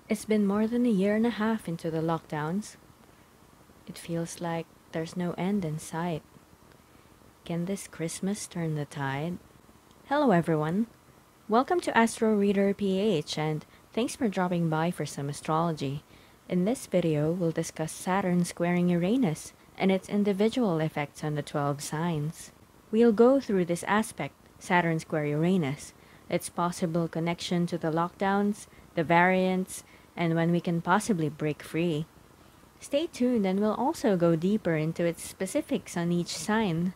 It's been more than a year and a half into the lockdowns. It feels like there's no end in sight. Can this Christmas turn the tide? Hello everyone. Welcome to Astro Reader PH and thanks for dropping by for some astrology. In this video, we'll discuss Saturn squaring Uranus and its individual effects on the 12 signs. We'll go through this aspect, Saturn square Uranus, its possible connection to the lockdowns, the variants, and when we can possibly break free. Stay tuned and we'll also go deeper into its specifics on each sign.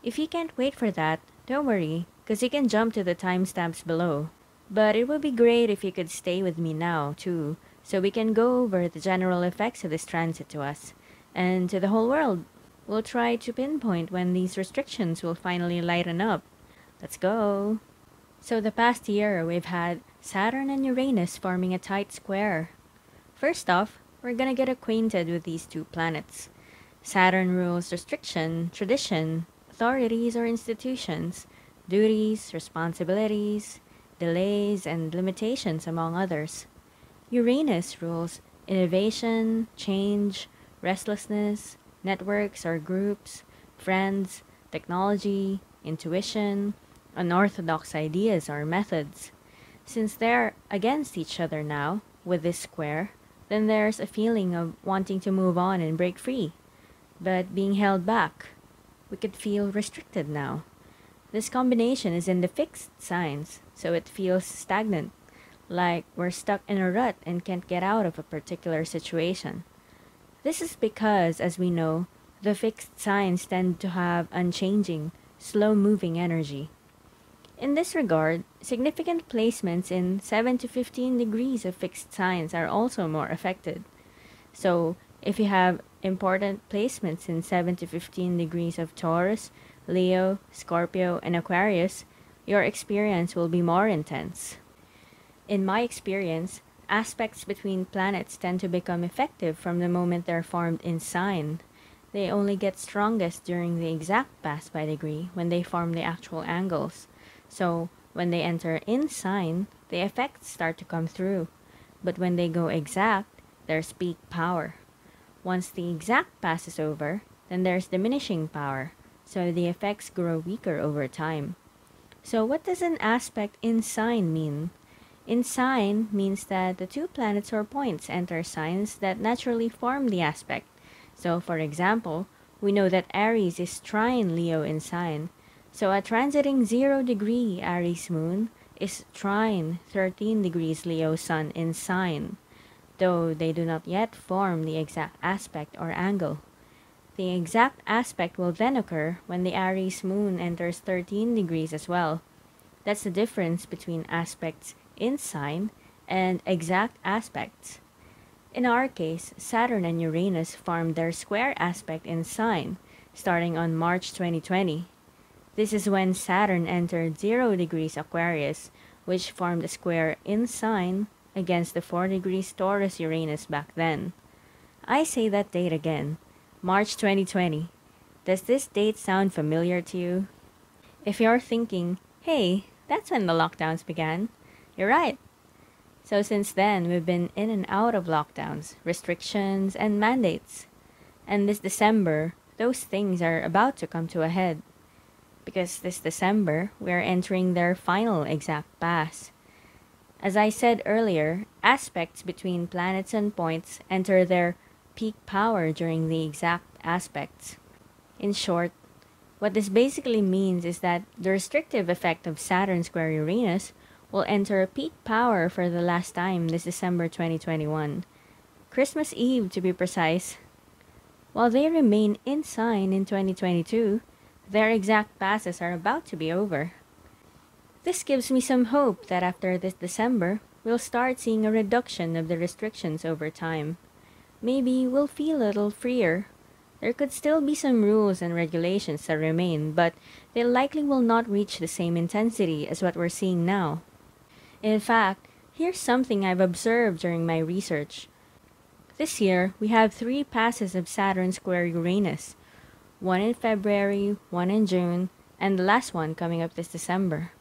If you can't wait for that, don't worry, because you can jump to the timestamps below. But it would be great if you could stay with me now, too, so we can go over the general effects of this transit to us, and to the whole world. We'll try to pinpoint when these restrictions will finally lighten up. Let's go! So the past year, we've had Saturn and Uranus forming a tight square. First off, we're gonna get acquainted with these two planets. Saturn rules restriction, tradition, authorities or institutions, duties, responsibilities, delays, and limitations, among others. Uranus rules innovation, change, restlessness, networks or groups, friends, technology, intuition, unorthodox ideas or methods. Since they're against each other now, with this square, then there's a feeling of wanting to move on and break free, but being held back. We could feel restricted now. This combination is in the fixed signs, so it feels stagnant, like we're stuck in a rut and can't get out of a particular situation. This is because, as we know, the fixed signs tend to have unchanging, slow-moving energy. In this regard, significant placements in 7 to 15 degrees of fixed signs are also more affected. So, if you have important placements in 7 to 15 degrees of Taurus, Leo, Scorpio, and Aquarius, your experience will be more intense. In my experience, aspects between planets tend to become effective from the moment they're formed in sign. They only get strongest during the exact pass by degree when they form the actual angles. So, when they enter in sign, the effects start to come through. But when they go exact, there's peak power. Once the exact passes over, then there's diminishing power, so the effects grow weaker over time. So what does an aspect in sign mean? In sign means that the two planets or points enter signs that naturally form the aspect. So for example, we know that Aries is trine Leo in sign, so a transiting 0-degree Aries moon is trine 13 degrees Leo sun in sign, though they do not yet form the exact aspect or angle. The exact aspect will then occur when the Aries moon enters 13 degrees as well. That's the difference between aspects in sign and exact aspects. In our case, Saturn and Uranus formed their square aspect in sign, starting on March 2020. This is when Saturn entered 0 degrees Aquarius, which formed a square in sign against the 4 degrees Taurus Uranus back then. I say that date again, March 2020. Does this date sound familiar to you? If you're thinking, hey, that's when the lockdowns began, you're right. So since then, we've been in and out of lockdowns, restrictions, and mandates. And this December, those things are about to come to a head. Because this December, we are entering their final exact pass. As I said earlier, aspects between planets and points enter their peak power during the exact aspects. In short, what this basically means is that the restrictive effect of Saturn square Uranus will enter peak power for the last time this December 2021. Christmas Eve to be precise. While they remain in sign in 2022, their exact passes are about to be over. This gives me some hope that after this December, we'll start seeing a reduction of the restrictions over time. Maybe we'll feel a little freer. There could still be some rules and regulations that remain, but they likely will not reach the same intensity as what we're seeing now. In fact, here's something I've observed during my research. This year, we have 3 passes of Saturn square Uranus. One in February, one in June, and the last one coming up this December.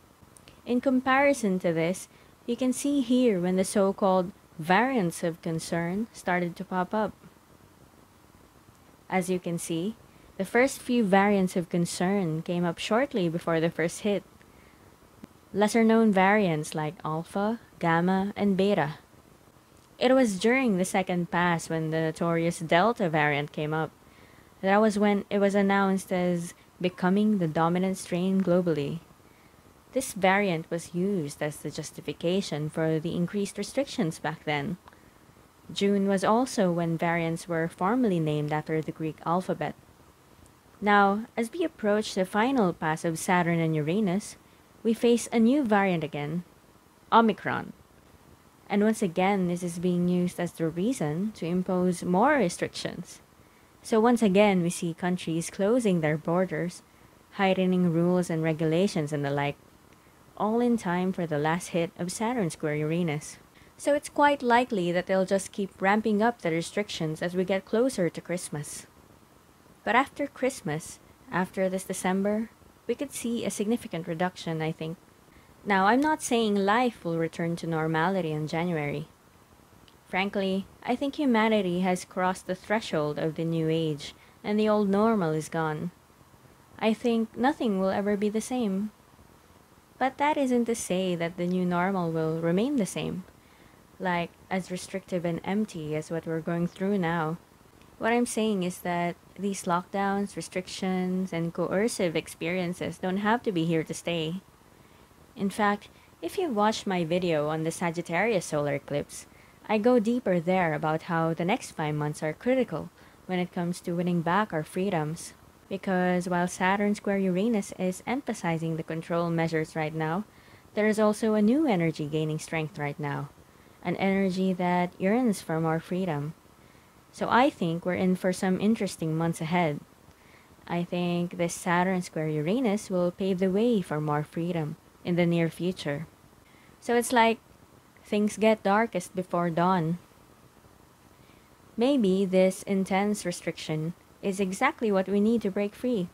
In comparison to this, you can see here when the so-called variants of concern started to pop up. As you can see, the first few variants of concern came up shortly before the first hit. Lesser-known variants like alpha, gamma, and beta. It was during the second pass when the notorious Delta variant came up. That was when it was announced as becoming the dominant strain globally. This variant was used as the justification for the increased restrictions back then. June was also when variants were formally named after the Greek alphabet. Now, as we approach the final pass of Saturn and Uranus, we face a new variant again, Omicron. And once again, this is being used as the reason to impose more restrictions. So once again, we see countries closing their borders, heightening rules and regulations and the like, all in time for the last hit of Saturn square Uranus. So it's quite likely that they'll just keep ramping up the restrictions as we get closer to Christmas. But after Christmas, after this December, we could see a significant reduction, I think. Now, I'm not saying life will return to normality in January. Frankly, I think humanity has crossed the threshold of the new age, and the old normal is gone. I think nothing will ever be the same. But that isn't to say that the new normal will remain the same, like as restrictive and empty as what we're going through now. What I'm saying is that these lockdowns, restrictions, and coercive experiences don't have to be here to stay. In fact, if you've watched my video on the Sagittarius solar eclipse, I go deeper there about how the next 5 months are critical when it comes to winning back our freedoms. Because while Saturn square Uranus is emphasizing the control measures right now, there is also a new energy gaining strength right now. An energy that yearns for more freedom. So I think we're in for some interesting months ahead. I think this Saturn square Uranus will pave the way for more freedom in the near future. So it's like things get darkest before dawn. Maybe this intense restriction is exactly what we need to break free.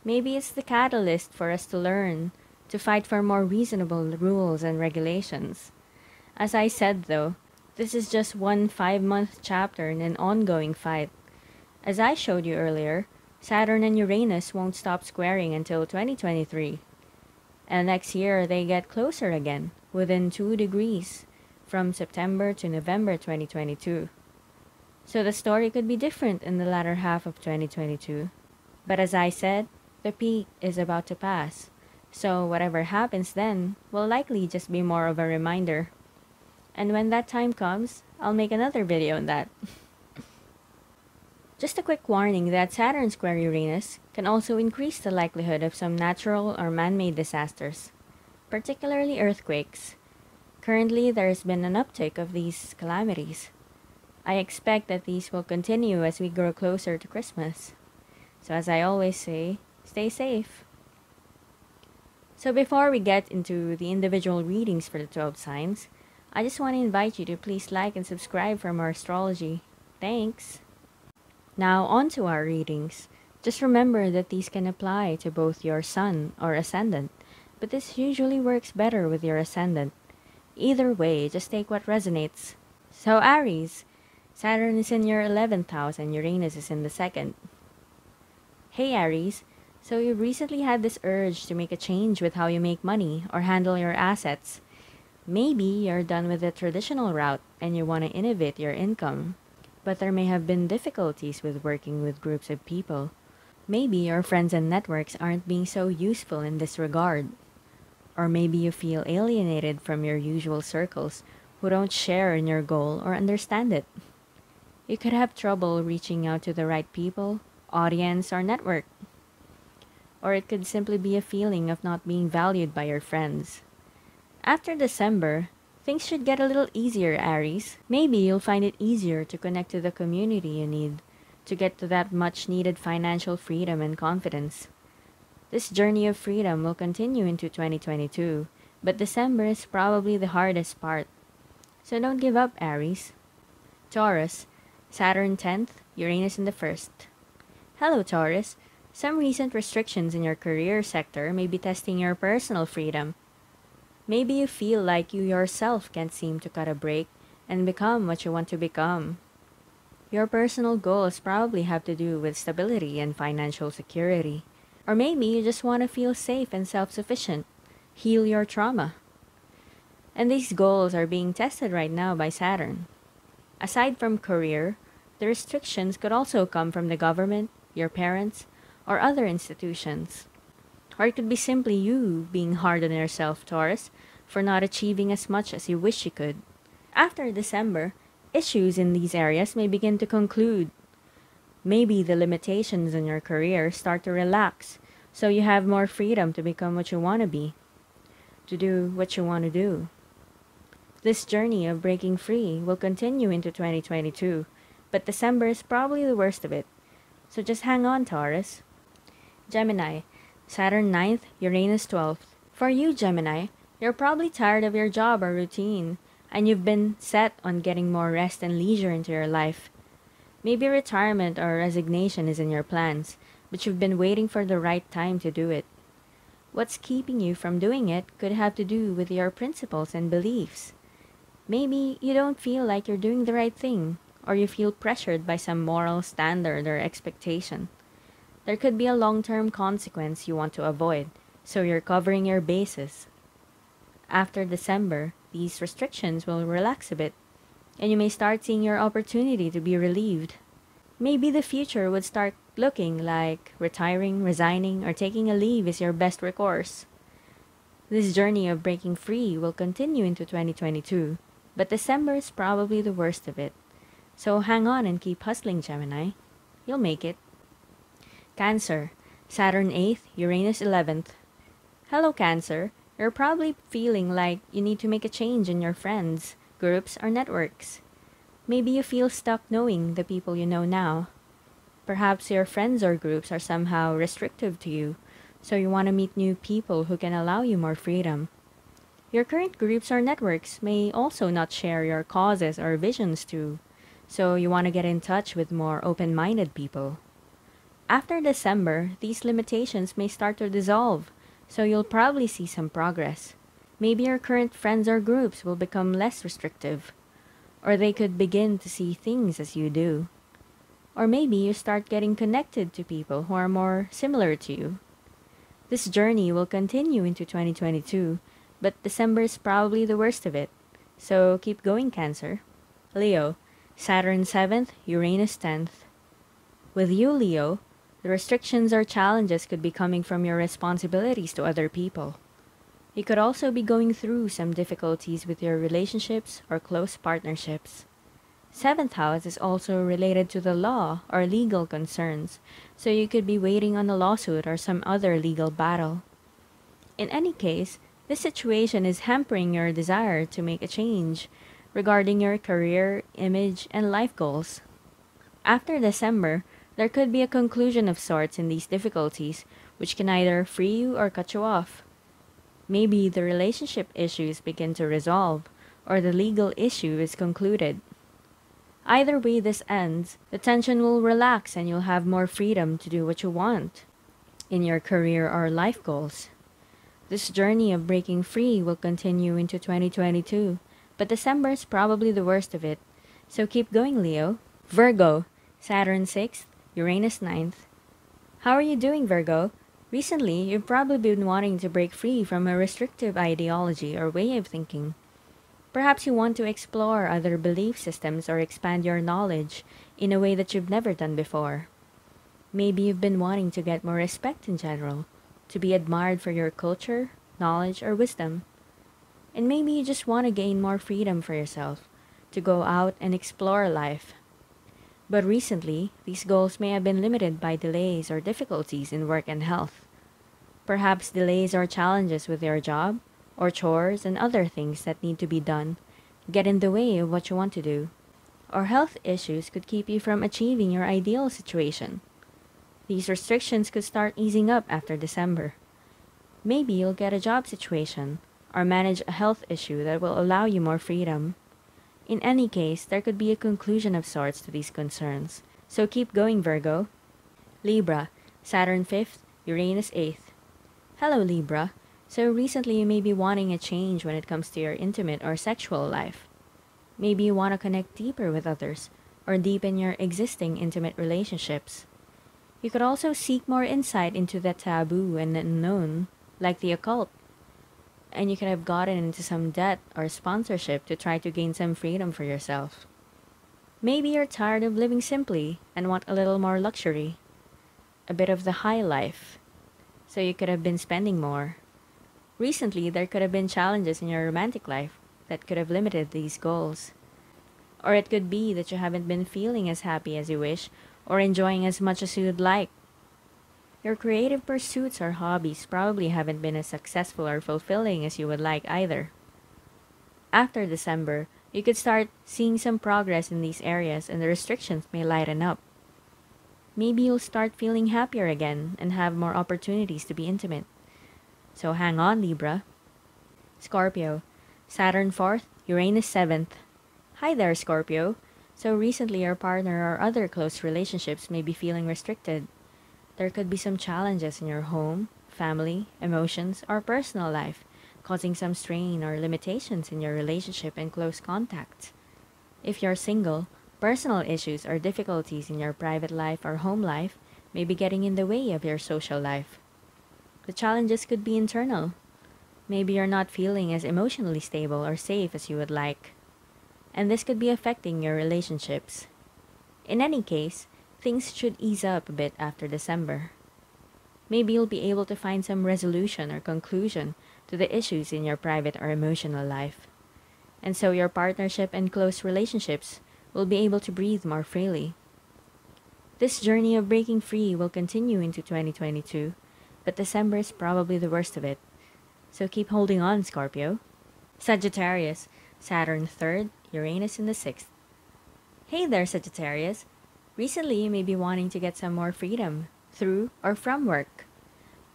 Maybe it's the catalyst for us to learn to fight for more reasonable rules and regulations. As I said though, this is just one 5-month chapter in an ongoing fight. As I showed you earlier, Saturn and Uranus won't stop squaring until 2023. And next year they get closer again, within 2 degrees, from September to November 2022. So the story could be different in the latter half of 2022. But as I said, the peak is about to pass. So whatever happens then will likely just be more of a reminder. And when that time comes, I'll make another video on that. Just a quick warning that Saturn square Uranus can also increase the likelihood of some natural or man-made disasters, particularly earthquakes. Currently, there has been an uptick of these calamities. I expect that these will continue as we grow closer to Christmas. So as I always say, stay safe. So before we get into the individual readings for the 12 signs, I just want to invite you to please like and subscribe for more astrology. Thanks! Now on to our readings. Just remember that these can apply to both your sun or ascendant, but this usually works better with your ascendant. Either way, just take what resonates. So Aries, Saturn is in your 11th house and Uranus is in the 2nd. Hey Aries, so you recently had this urge to make a change with how you make money or handle your assets. Maybe you're done with the traditional route and you want to innovate your income. But there may have been difficulties with working with groups of people. Maybe your friends and networks aren't being so useful in this regard. Or maybe you feel alienated from your usual circles who don't share in your goal or understand it. You could have trouble reaching out to the right people, audience, or network. Or it could simply be a feeling of not being valued by your friends. After December, things should get a little easier, Aries. Maybe you'll find it easier to connect to the community you need to get to that much-needed financial freedom and confidence. This journey of freedom will continue into 2022, but December is probably the hardest part. So don't give up, Aries. Taurus, Saturn 10th, Uranus in the 1st. Hello, Taurus. Some recent restrictions in your career sector may be testing your personal freedom. Maybe you feel like you yourself can't seem to cut a break and become what you want to become. Your personal goals probably have to do with stability and financial security. Or maybe you just want to feel safe and self-sufficient, heal your trauma. And these goals are being tested right now by Saturn. Aside from career, the restrictions could also come from the government, your parents, or other institutions. Or it could be simply you being hard on yourself, Taurus, for not achieving as much as you wish you could. After December, issues in these areas may begin to conclude. Maybe the limitations in your career start to relax, so you have more freedom to become what you want to be, to do what you want to do. This journey of breaking free will continue into 2022, but December is probably the worst of it. So just hang on, Taurus. Gemini, Saturn 9th, Uranus 12th. For you, Gemini, you're probably tired of your job or routine, and you've been set on getting more rest and leisure into your life. Maybe retirement or resignation is in your plans, but you've been waiting for the right time to do it. What's keeping you from doing it could have to do with your principles and beliefs. Maybe you don't feel like you're doing the right thing, or you feel pressured by some moral standard or expectation. There could be a long-term consequence you want to avoid, so you're covering your bases. After December, these restrictions will relax a bit, and you may start seeing your opportunity to be relieved. Maybe the future would start looking like retiring, resigning, or taking a leave is your best recourse. This journey of breaking free will continue into 2022, but December is probably the worst of it. So hang on and keep hustling, Gemini. You'll make it. Cancer, Saturn 8th, Uranus 11th. Hello, Cancer. You're probably feeling like you need to make a change in your friends, groups, or networks. Maybe you feel stuck knowing the people you know now. Perhaps your friends or groups are somehow restrictive to you, so you want to meet new people who can allow you more freedom. Your current groups or networks may also not share your causes or visions too, so you want to get in touch with more open-minded people. After December, these limitations may start to dissolve, so you'll probably see some progress. Maybe your current friends or groups will become less restrictive, or they could begin to see things as you do. Or maybe you start getting connected to people who are more similar to you. This journey will continue into 2022, but December is probably the worst of it, so keep going, Cancer. Leo, Saturn 7th, Uranus 10th. With you, Leo, the restrictions or challenges could be coming from your responsibilities to other people. You could also be going through some difficulties with your relationships or close partnerships. 7th house is also related to the law or legal concerns, so you could be waiting on a lawsuit or some other legal battle. In any case, this situation is hampering your desire to make a change regarding your career, image, and life goals. After December, there could be a conclusion of sorts in these difficulties, which can either free you or cut you off. Maybe the relationship issues begin to resolve, or the legal issue is concluded. Either way this ends, the tension will relax and you'll have more freedom to do what you want in your career or life goals. This journey of breaking free will continue into 2022, but December is probably the worst of it, so keep going, Leo. Virgo, Saturn 6th, Uranus 9th. How are you doing, Virgo? Recently, you've probably been wanting to break free from a restrictive ideology or way of thinking. Perhaps you want to explore other belief systems or expand your knowledge in a way that you've never done before. Maybe you've been wanting to get more respect in general, to be admired for your culture, knowledge, or wisdom. And maybe you just want to gain more freedom for yourself, to go out and explore life. But recently, these goals may have been limited by delays or difficulties in work and health. Perhaps delays or challenges with your job, or chores and other things that need to be done, get in the way of what you want to do. Or health issues could keep you from achieving your ideal situation. These restrictions could start easing up after December. Maybe you'll get a job situation, or manage a health issue that will allow you more freedom. In any case, there could be a conclusion of sorts to these concerns, so keep going, Virgo. Libra, Saturn 5th, Uranus 8th. Hello, Libra. So recently you may be wanting a change when it comes to your intimate or sexual life. Maybe you want to connect deeper with others or deepen your existing intimate relationships. You could also seek more insight into the taboo and unknown, like the occult, and you could have gotten into some debt or sponsorship to try to gain some freedom for yourself. Maybe you're tired of living simply and want a little more luxury, a bit of the high life, so you could have been spending more. Recently, there could have been challenges in your romantic life that could have limited these goals. Or it could be that you haven't been feeling as happy as you wish or enjoying as much as you'd like. Your creative pursuits or hobbies probably haven't been as successful or fulfilling as you would like either. After December, you could start seeing some progress in these areas and the restrictions may lighten up. Maybe you'll start feeling happier again and have more opportunities to be intimate. So hang on, Libra. Scorpio, Saturn 4th, Uranus 7th. Hi there, Scorpio. So recently your partner or other close relationships may be feeling restricted. There could be some challenges in your home, family, emotions, or personal life, causing some strain or limitations in your relationship and close contacts. If you're single, personal issues or difficulties in your private life or home life may be getting in the way of your social life. The challenges could be internal. Maybe you're not feeling as emotionally stable or safe as you would like. And this could be affecting your relationships. In any case, things should ease up a bit after December. Maybe you'll be able to find some resolution or conclusion to the issues in your private or emotional life. And so your partnership and close relationships will be able to breathe more freely. This journey of breaking free will continue into 2022, but December is probably the worst of it. So keep holding on, Scorpio. Sagittarius, Saturn 3rd, Uranus in the 6th. Hey there, Sagittarius. Recently, you may be wanting to get some more freedom through or from work.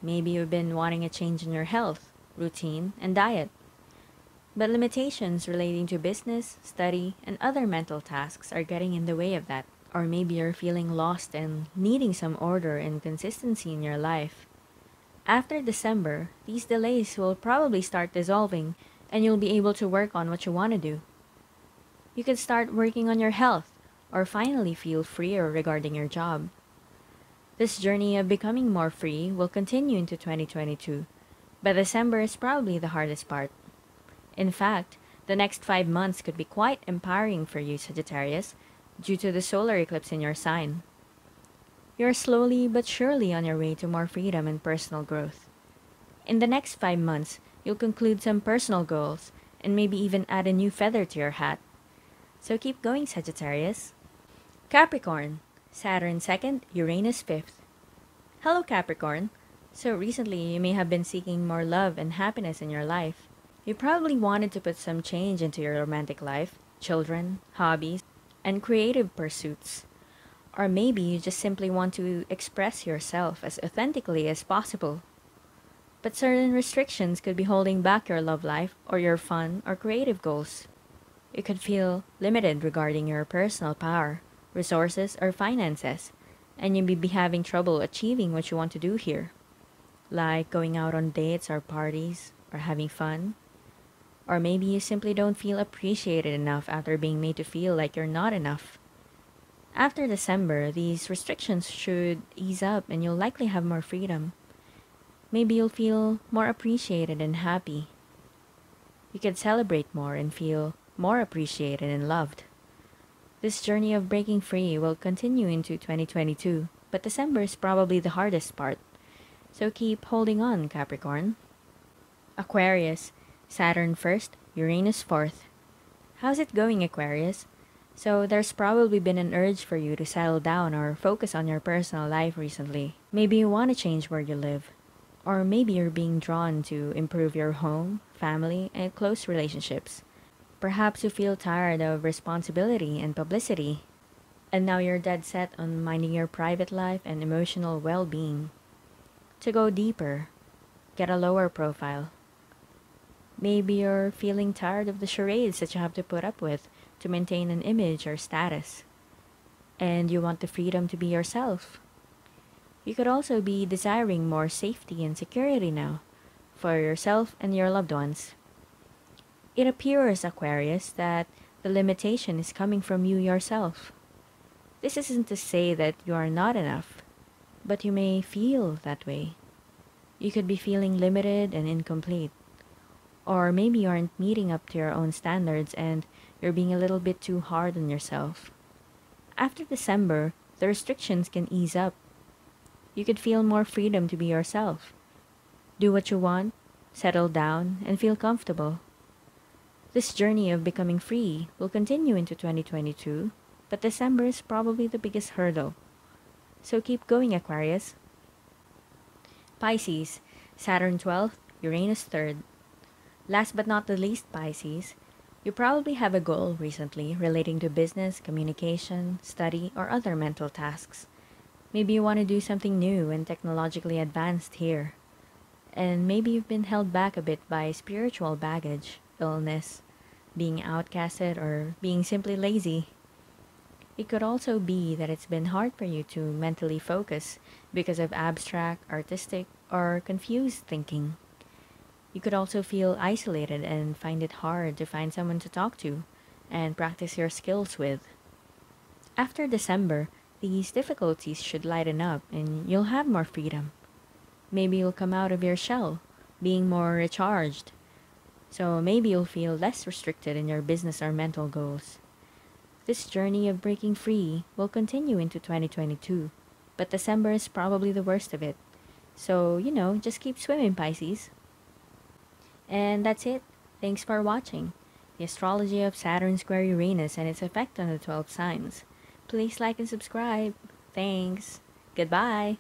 Maybe you've been wanting a change in your health, routine, and diet. But limitations relating to business, study, and other mental tasks are getting in the way of that. Or maybe you're feeling lost and needing some order and consistency in your life. After December, these delays will probably start dissolving and you'll be able to work on what you want to do. You could start working on your health or finally feel freer regarding your job. This journey of becoming more free will continue into 2022, but December is probably the hardest part. In fact, the next 5 months could be quite empowering for you, Sagittarius, due to the solar eclipse in your sign. You're slowly but surely on your way to more freedom and personal growth. In the next 5 months, you'll conclude some personal goals and maybe even add a new feather to your hat. So keep going, Sagittarius. Capricorn, Saturn 2nd, Uranus 5th. Hello, Capricorn. So recently, you may have been seeking more love and happiness in your life. You probably wanted to put some change into your romantic life, children, hobbies, and creative pursuits. Or maybe you just simply want to express yourself as authentically as possible. But certain restrictions could be holding back your love life or your fun or creative goals. You could feel limited regarding your personal power, resources, or finances, and you may be having trouble achieving what you want to do here, like going out on dates or parties or having fun. Or maybe you simply don't feel appreciated enough after being made to feel like you're not enough. After December, these restrictions should ease up and you'll likely have more freedom. Maybe you'll feel more appreciated and happy. You could celebrate more and feel more appreciated and loved. This journey of breaking free will continue into 2022, but December is probably the hardest part. So keep holding on, Capricorn. Aquarius, Saturn 1st, Uranus 4th. How's it going, Aquarius? So there's probably been an urge for you to settle down or focus on your personal life recently. Maybe you want to change where you live. Or maybe you're being drawn to improve your home, family, and close relationships. Perhaps you feel tired of responsibility and publicity, and now you're dead set on minding your private life and emotional well-being. To go deeper, get a lower profile. Maybe you're feeling tired of the charades that you have to put up with to maintain an image or status, and you want the freedom to be yourself. You could also be desiring more safety and security now, for yourself and your loved ones. It appears, Aquarius, that The limitation is coming from you yourself. This isn't to say that you are not enough, but you may feel that way. You could be feeling limited and incomplete. Or maybe you aren't meeting up to your own standards and you're being a little bit too hard on yourself. After December, the restrictions can ease up. You could feel more freedom to be yourself. Do what you want, settle down, and feel comfortable. This journey of becoming free will continue into 2022, but December is probably the biggest hurdle. So keep going, Aquarius. Pisces, Saturn 12th, Uranus 3rd. Last but not the least, Pisces, you probably have a goal recently relating to business, communication, study, or other mental tasks. Maybe you want to do something new and technologically advanced here. And maybe you've been held back a bit by spiritual baggage, illness, being outcasted, or being simply lazy. It could also be that it's been hard for you to mentally focus because of abstract, artistic, or confused thinking. You could also feel isolated and find it hard to find someone to talk to and practice your skills with. After December, these difficulties should lighten up and you'll have more freedom. Maybe you'll come out of your shell, being more recharged. So maybe you'll feel less restricted in your business or mental goals. This journey of breaking free will continue into 2022, but December is probably the worst of it. So, just keep swimming, Pisces. And that's it. Thanks for watching. The astrology of Saturn square Uranus and its effect on the 12 signs. Please like and subscribe. Thanks. Goodbye.